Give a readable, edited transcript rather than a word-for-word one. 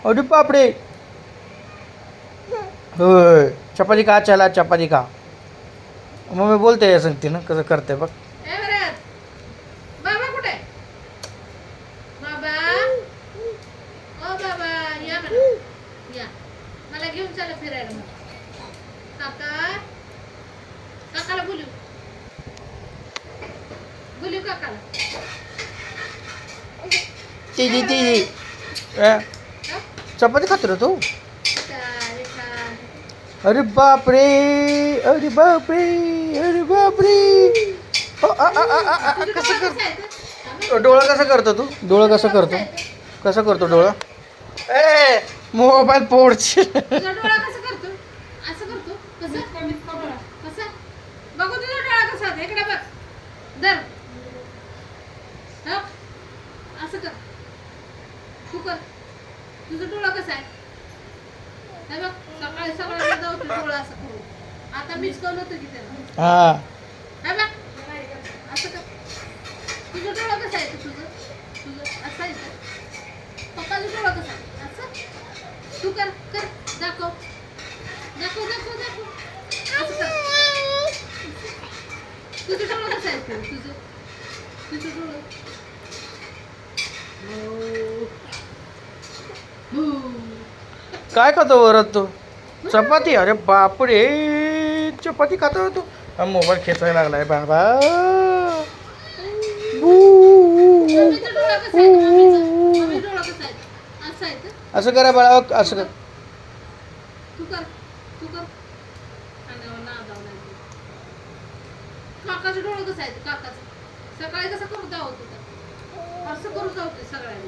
अरे बापरे होय चपाती खा चला चपाती खा मम्मी बोलते या सांगते ना कसं करते बघ ए भरत, बाबा कुठे आहे? बाबा, ओ बाबा, या म्हणा, या. मला घेऊन चला फिरायला म्हणा. काका, काकाला बोलू, बोलू काकाला. ती ती ती हा? चपाती खातो रे तू छान, छान. अरे बापरे अरे बापरे अरे बापरे तुझं कसं डोळं कर कसं आहे तर? डोळा कसं करतो तू डोळा कसं करतो कसं करतो डोळा ए मोबाईल पोडशील तुझा डोळा कसं करतो? असं करतो? कसं? कसं? बघू तुझा डोळा कसा आहे. इकडे बघ. धर. हा? असं कर. तू कर. तुझा डोळा कसा आहे? हे बघ, सकाळी सकाळी जाऊ तू डोळा असं करू. आता मीच कळलं होतं की त्याला. हा हे बघ. असं कर. तुझा डोळा कसा आहे तुझं? तुझं असं आहे का? पप्पाचा डोळा कसा आहे? असं? तू कर, कर. दाखव. दाखव, दाखव, दाखव. असं कर. तुझं डोळं कसं आहे तुझं? तुझं डोळं. काय खातो वरत तू चपाती अरे बापरे चपाती खातो तू हा मोबाईल खेचायला लागलाय बाबा मम्मीचा डोळा कसा आहे? मम्मीचा डोळा कसा आहे? असं आहे तर? असं करा बाळा असं कर तू कर. तू कर. आणि नादाव लागली. काकाचं डोळं कसं आहे? काकाचं. सकाळी कसं करू दावत होता? असं करू दावते सगळ्यांना.